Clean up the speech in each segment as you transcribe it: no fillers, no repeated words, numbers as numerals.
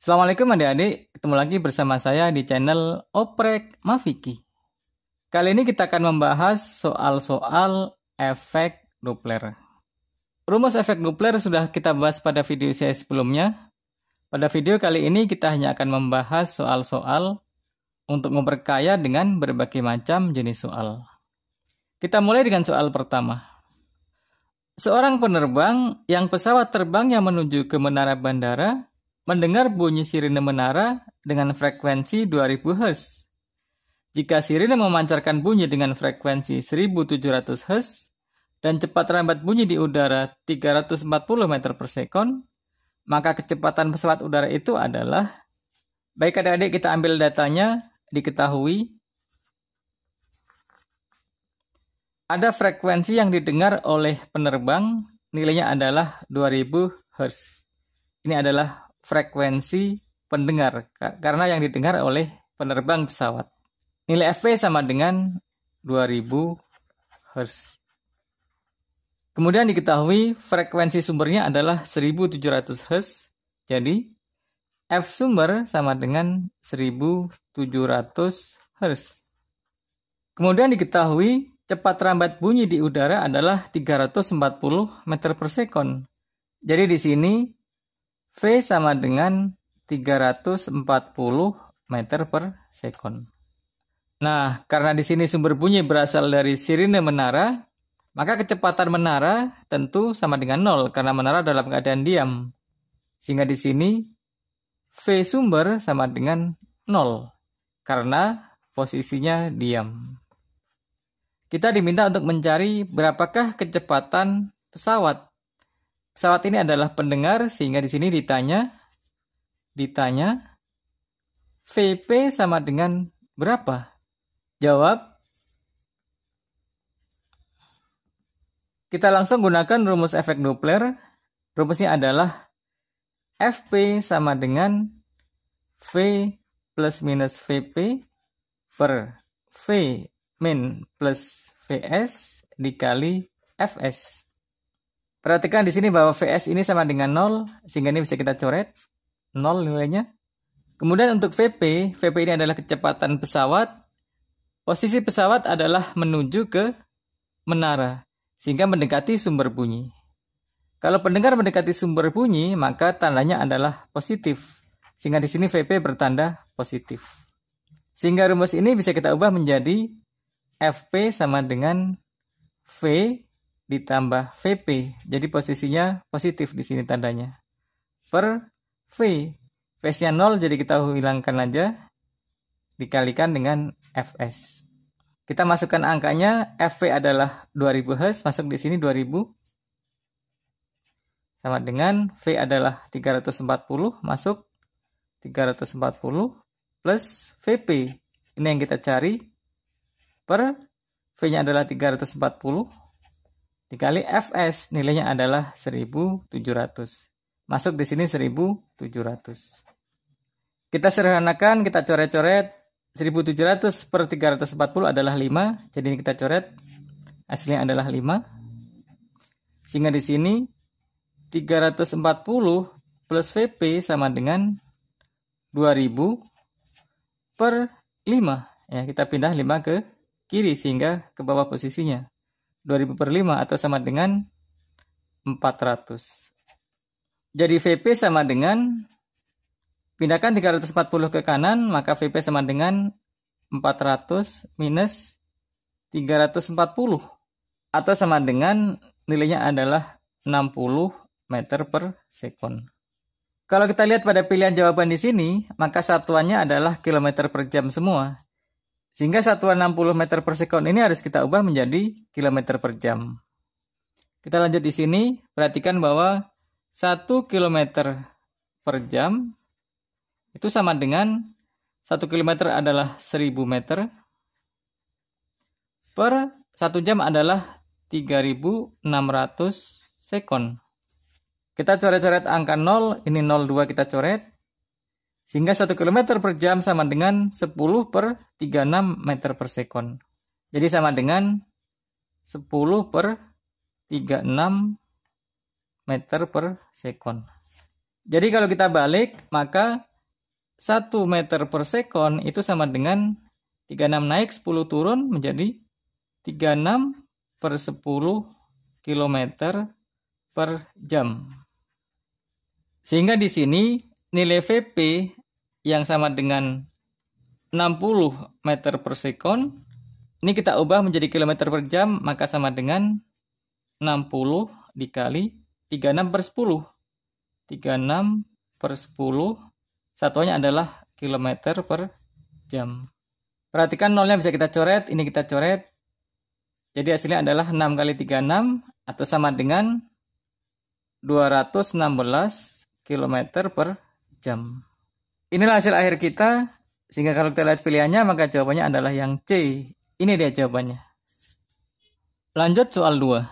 Assalamualaikum adik-adik, ketemu lagi bersama saya di channel Oprek Mafiki. Kali ini kita akan membahas soal-soal efek Doppler. Rumus efek Doppler sudah kita bahas pada video saya sebelumnya. Pada video kali ini kita hanya akan membahas soal-soal untuk memperkaya dengan berbagai macam jenis soal. Kita mulai dengan soal pertama. Seorang penerbang yang pesawat terbangnya menuju ke menara bandara mendengar bunyi sirine menara dengan frekuensi 2000 Hz. Jika sirine memancarkan bunyi dengan frekuensi 1700 Hz dan cepat rambat bunyi di udara 340 meter per sekon, maka kecepatan pesawat udara itu adalah, baik adik-adik kita ambil datanya, diketahui ada frekuensi yang didengar oleh penerbang, nilainya adalah 2000 Hz. Ini adalah frekuensi pendengar, karena yang didengar oleh penerbang pesawat. Nilai Fp sama dengan 2000 Hz. Kemudian diketahui frekuensi sumbernya adalah 1700 Hz. Jadi, F sumber sama dengan 1700 Hz. Kemudian diketahui cepat rambat bunyi di udara adalah 340 meter per sekon. Jadi di sini V sama dengan 340 meter per sekon. Nah, karena di sini sumber bunyi berasal dari sirine menara, maka kecepatan menara tentu sama dengan 0 karena menara dalam keadaan diam. Sehingga di sini V sumber sama dengan 0 karena posisinya diam. Kita diminta untuk mencari berapakah kecepatan pesawat. Pesawat ini adalah pendengar, sehingga di sini ditanya Vp sama dengan berapa? Jawab. Kita langsung gunakan rumus efek Doppler. Rumusnya adalah Fp sama dengan V plus minus Vp per V min plus Vs dikali Fs. Perhatikan di sini bahwa Vs ini sama dengan 0, sehingga ini bisa kita coret 0 nilainya. Kemudian untuk Vp ini adalah kecepatan pesawat. Posisi pesawat adalah menuju ke menara, sehingga mendekati sumber bunyi. Kalau pendengar mendekati sumber bunyi, maka tandanya adalah positif, sehingga di sini Vp bertanda positif. Sehingga rumus ini bisa kita ubah menjadi Fp sama dengan V ditambah Vp, jadi posisinya positif di sini tandanya, per V. Vs-nya 0, jadi kita hilangkan aja, dikalikan dengan Fs. Kita masukkan angkanya, Fv adalah 2000 Hz, masuk di sini 2000, sama dengan V adalah 340, masuk 340, plus Vp, ini yang kita cari, per V-nya adalah 340, dikali Fs, nilainya adalah 1700. Masuk di sini 1700. Kita sederhanakan, kita coret-coret. 1700 per 340 adalah 5. Jadi ini kita coret. Hasilnya adalah 5. Sehingga di sini 340 plus Vp sama dengan 2000 per 5. Ya, kita pindah 5 ke kiri sehingga ke bawah posisinya. 2000 per 5 atau sama dengan 400. Jadi Vp sama dengan, pindahkan 340 ke kanan, maka Vp sama dengan 400 minus 340. Atau sama dengan, nilainya adalah 60 meter per sekon. Kalau kita lihat pada pilihan jawaban di sini, maka satuannya adalah kilometer per jam semua. Sehingga satuan 60 meter per sekon ini harus kita ubah menjadi kilometer per jam. Kita lanjut di sini, perhatikan bahwa 1 kilometer per jam itu sama dengan 1 kilometer adalah 1000 meter per 1 jam adalah 3600 sekon. Kita coret-coret angka 0, ini 02 kita coret. Sehingga 1 km per jam sama dengan 10 per 36 meter per sekon. Jadi sama dengan 10 per 36 meter per sekon. Jadi kalau kita balik, maka 1 meter per sekon itu sama dengan 36 naik 10 turun menjadi 36 per 10 kilometer per jam. Sehingga di sini nilai VP yang sama dengan 60 meter per sekon, ini kita ubah menjadi kilometer per jam, maka sama dengan 60 dikali 36 per 10. 36 per 10, satuannya adalah kilometer per jam. Perhatikan nolnya bisa kita coret, ini kita coret. Jadi hasilnya adalah 6 kali 36 atau sama dengan 216 km per jam. Inilah hasil akhir kita, sehingga kalau kita lihat pilihannya maka jawabannya adalah yang C. Ini dia jawabannya. Lanjut soal 2.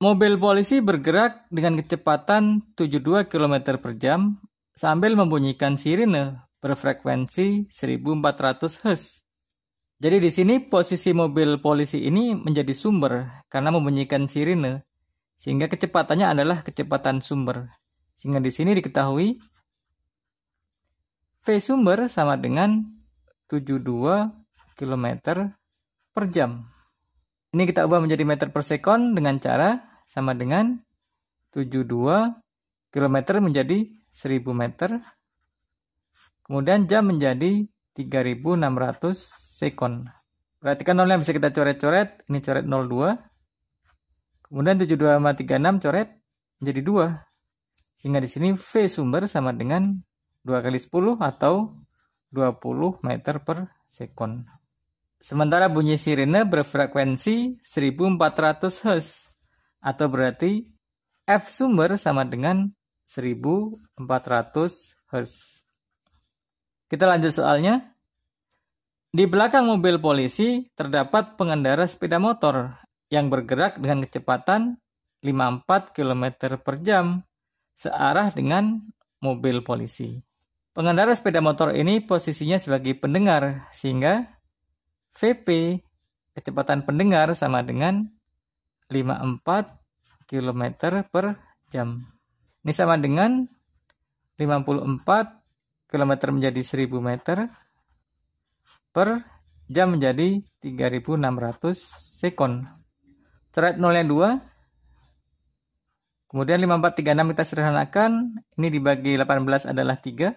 Mobil polisi bergerak dengan kecepatan 72 km per jam sambil membunyikan sirine berfrekuensi 1400 Hz. Jadi di sini posisi mobil polisi ini menjadi sumber karena membunyikan sirine, sehingga kecepatannya adalah kecepatan sumber. Sehingga di sini diketahui V sumber sama dengan 72 km per jam. Ini kita ubah menjadi meter per sekon dengan cara sama dengan 72 km menjadi 1000 meter. Kemudian jam menjadi 3600 sekon. Perhatikan nolnya bisa kita coret-coret. Ini coret 02. Kemudian 72 sama 36 coret menjadi 2. Sehingga di sini V sumber sama dengan 2 kali 10 atau 20 meter per sekon. Sementara bunyi sirine berfrekuensi 1400 Hz. Atau berarti F sumber sama dengan 1400 Hz. Kita lanjut soalnya. Di belakang mobil polisi terdapat pengendara sepeda motor yang bergerak dengan kecepatan 54 km per jam searah dengan mobil polisi. Pengendara sepeda motor ini posisinya sebagai pendengar, sehingga VP kecepatan pendengar sama dengan 54 km per jam. Ini sama dengan 54 km menjadi 1000 meter per jam menjadi 3600 sekon. Coret nolnya 2. Kemudian 5436 kita sederhanakan. Ini dibagi 18 adalah 3.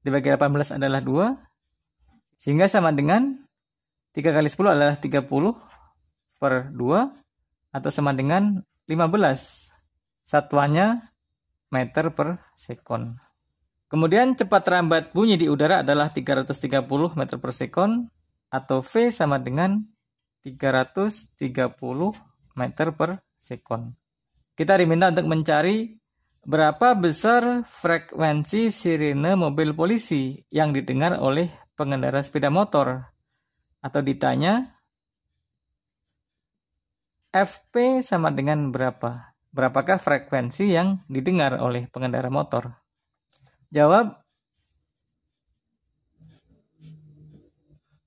Dibagi 18 adalah 2. Sehingga sama dengan 3 kali 10 adalah 30 per 2. Atau sama dengan 15. Satuannya meter per sekon. Kemudian cepat rambat bunyi di udara adalah 330 meter per sekon atau V sama dengan 330 meter per sekon. Kita diminta untuk mencari berapa besar frekuensi sirine mobil polisi yang didengar oleh pengendara sepeda motor. Atau ditanya FP sama dengan berapa? Berapakah frekuensi yang didengar oleh pengendara motor? Jawab.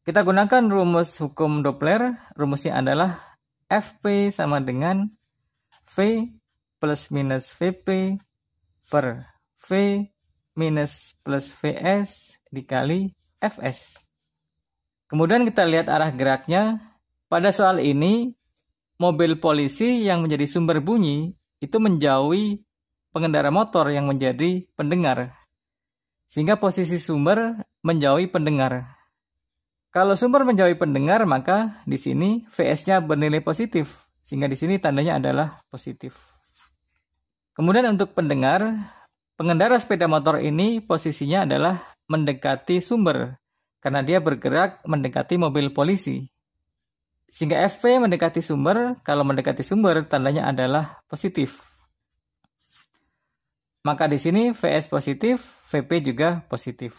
Kita gunakan rumus hukum Doppler. Rumusnya adalah FP sama dengan V plus minus VP per V minus plus VS dikali Fs. Kemudian kita lihat arah geraknya. Pada soal ini, mobil polisi yang menjadi sumber bunyi itu menjauhi pengendara motor yang menjadi pendengar. Sehingga posisi sumber menjauhi pendengar. Kalau sumber menjauhi pendengar, maka di sini VS-nya bernilai positif. Sehingga di sini tandanya adalah positif. Kemudian untuk pendengar, pengendara sepeda motor ini posisinya adalah mendekati sumber. Karena dia bergerak mendekati mobil polisi. Sehingga FP mendekati sumber, kalau mendekati sumber tandanya adalah positif. Maka di sini VS positif, VP juga positif.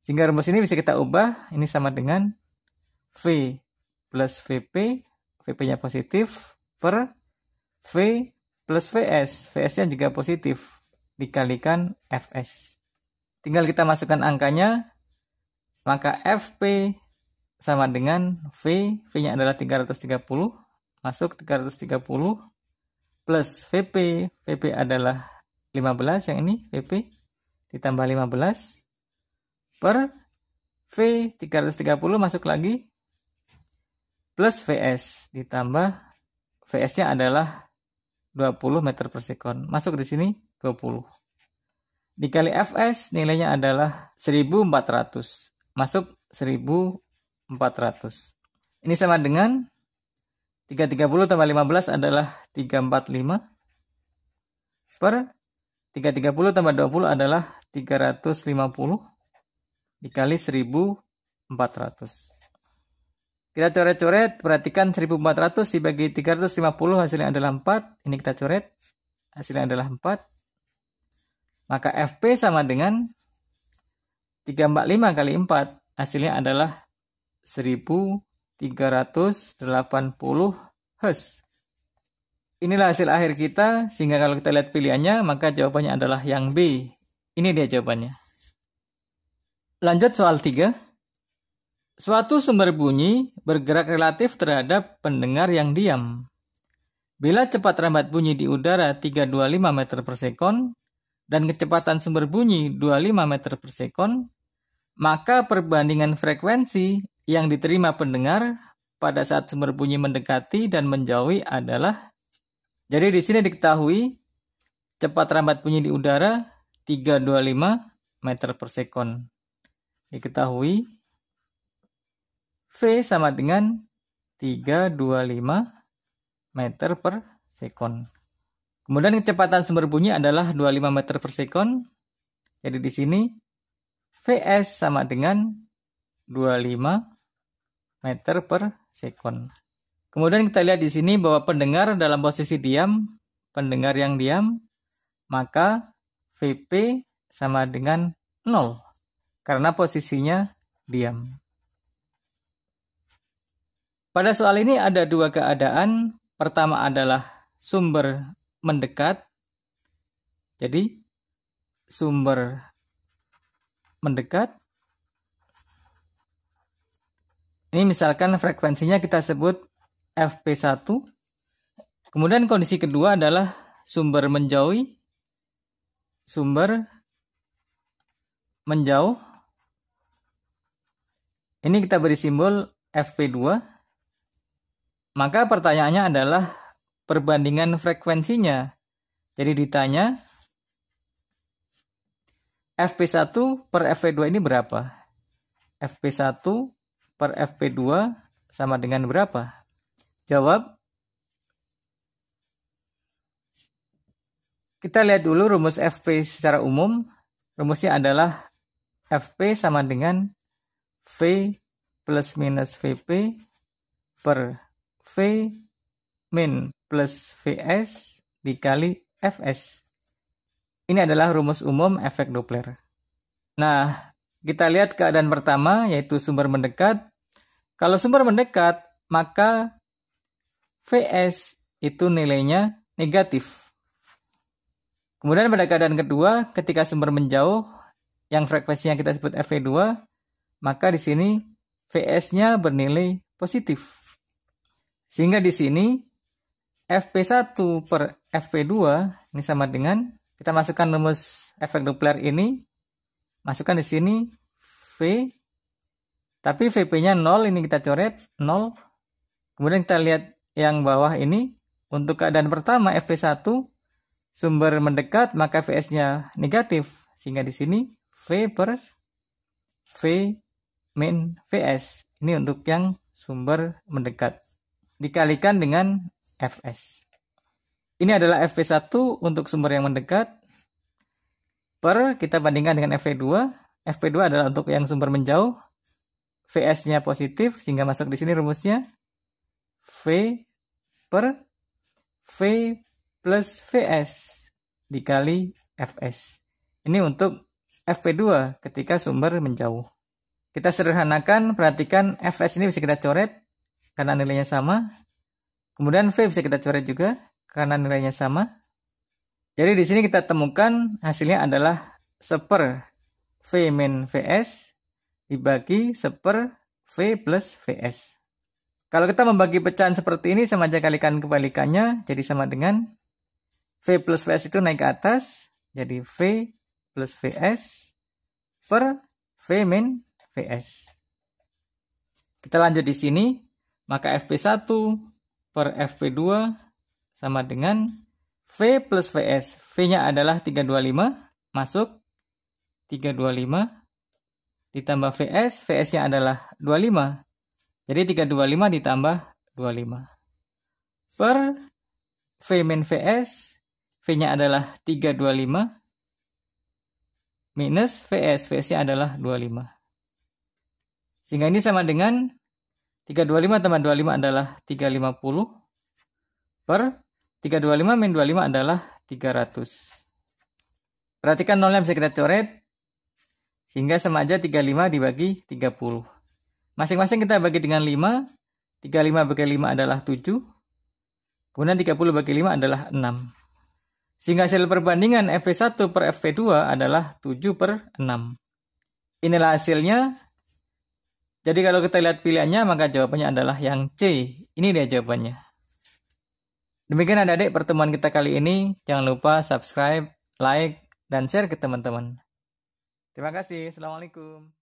Sehingga rumus ini bisa kita ubah, ini sama dengan V plus VP, VP-nya positif, per V plus VS, VS-nya juga positif, dikalikan Fs. Tinggal kita masukkan angkanya, maka FP sama dengan V, V-nya adalah 330, masuk 330, plus VP, VP adalah 15 yang ini VP, ditambah 15 per V 330 masuk lagi plus VS ditambah VS-nya adalah 20 meter per sekon. Masuk di sini 20. Dikali Fs nilainya adalah 1400. Masuk 1400. Ini sama dengan 330 tambah 15 adalah 345 per 330 tambah 20 adalah 350 dikali 1400. Kita coret-coret, perhatikan 1400 dibagi 350 hasilnya adalah 4. Ini kita coret, hasilnya adalah 4. Maka FP sama dengan 345 kali 4, hasilnya adalah 1380 Hz. Inilah hasil akhir kita, sehingga kalau kita lihat pilihannya, maka jawabannya adalah yang B. Ini dia jawabannya. Lanjut soal 3. Suatu sumber bunyi bergerak relatif terhadap pendengar yang diam. Bila cepat rambat bunyi di udara 325 meter per sekon dan kecepatan sumber bunyi 25 meter per sekon, maka perbandingan frekuensi yang diterima pendengar pada saat sumber bunyi mendekati dan menjauhi adalah. Jadi di sini diketahui cepat rambat bunyi di udara 325 meter per sekon. Diketahui V sama dengan 325 meter per sekon. Kemudian kecepatan sumber bunyi adalah 25 meter per sekon. Jadi di sini Vs sama dengan 25 meter per sekon. Kemudian kita lihat di sini bahwa pendengar dalam posisi diam, pendengar yang diam, maka Vp sama dengan 0. Karena posisinya diam. Pada soal ini ada dua keadaan. Pertama adalah sumber mendekat. Jadi sumber mendekat. Ini misalkan frekuensinya kita sebut FP1. Kemudian kondisi kedua adalah sumber menjauhi. Sumber menjauh. Ini kita beri simbol FP2. Maka pertanyaannya adalah perbandingan frekuensinya. Jadi ditanya FP1 per FP2 ini berapa? FP1 per FP2 sama dengan berapa? Jawab. Kita lihat dulu rumus FP secara umum. Rumusnya adalah FP sama dengan V plus minus VP per V min plus Vs dikali Fs. Ini adalah rumus umum efek Doppler. Nah, kita lihat keadaan pertama yaitu sumber mendekat. Kalau sumber mendekat, maka Vs itu nilainya negatif. Kemudian pada keadaan kedua, ketika sumber menjauh, yang frekuensinya kita sebut Fp2, maka di sini Vs-nya bernilai positif. Sehingga di sini Fp1 per Fp2 ini sama dengan, kita masukkan rumus efek Doppler ini, masukkan di sini V, tapi Vp-nya 0, ini kita coret 0. Kemudian kita lihat yang bawah ini, untuk keadaan pertama Fp1 sumber mendekat, maka Vs-nya negatif, sehingga di sini V per V min Vs. Ini untuk yang sumber mendekat. Dikalikan dengan Fs. Ini adalah Fp1 untuk sumber yang mendekat. Per kita bandingkan dengan Fp2. Fp2 adalah untuk yang sumber menjauh. Vs-nya positif, sehingga masuk di sini rumusnya V per V plus Vs dikali Fs. Ini untuk Fp2 ketika sumber menjauh. Kita sederhanakan, perhatikan Fs ini bisa kita coret karena nilainya sama. Kemudian V bisa kita coret juga karena nilainya sama. Jadi di sini kita temukan hasilnya adalah 1/, V min Vs dibagi 1/, V plus Vs. Kalau kita membagi pecahan seperti ini, sama aja kalikan kebalikannya, jadi sama dengan V plus Vs itu naik ke atas, jadi V plus Vs per V min Vs. Kita lanjut di sini, maka Fp1 per Fp2 sama dengan V plus Vs. V-nya adalah 325, masuk 325 ditambah Vs, Vs-nya adalah 25. Jadi 325 ditambah 25. Per V min Vs, V-nya adalah 325 minus Vs, Vs-nya adalah 25. Sehingga ini sama dengan 325 tambah 25 adalah 350 per 325 min 25 adalah 300. Perhatikan nolnya bisa kita coret, sehingga sama aja 35 dibagi 30. Masing-masing kita bagi dengan 5, 35 bagi 5 adalah 7, kemudian 30 bagi 5 adalah 6. Sehingga hasil perbandingan Fp1 per Fp2 adalah 7 per 6. Inilah hasilnya. Jadi kalau kita lihat pilihannya, maka jawabannya adalah yang C. Ini dia jawabannya. Demikian adik-adik pertemuan kita kali ini. Jangan lupa subscribe, like, dan share ke teman-teman. Terima kasih. Assalamualaikum.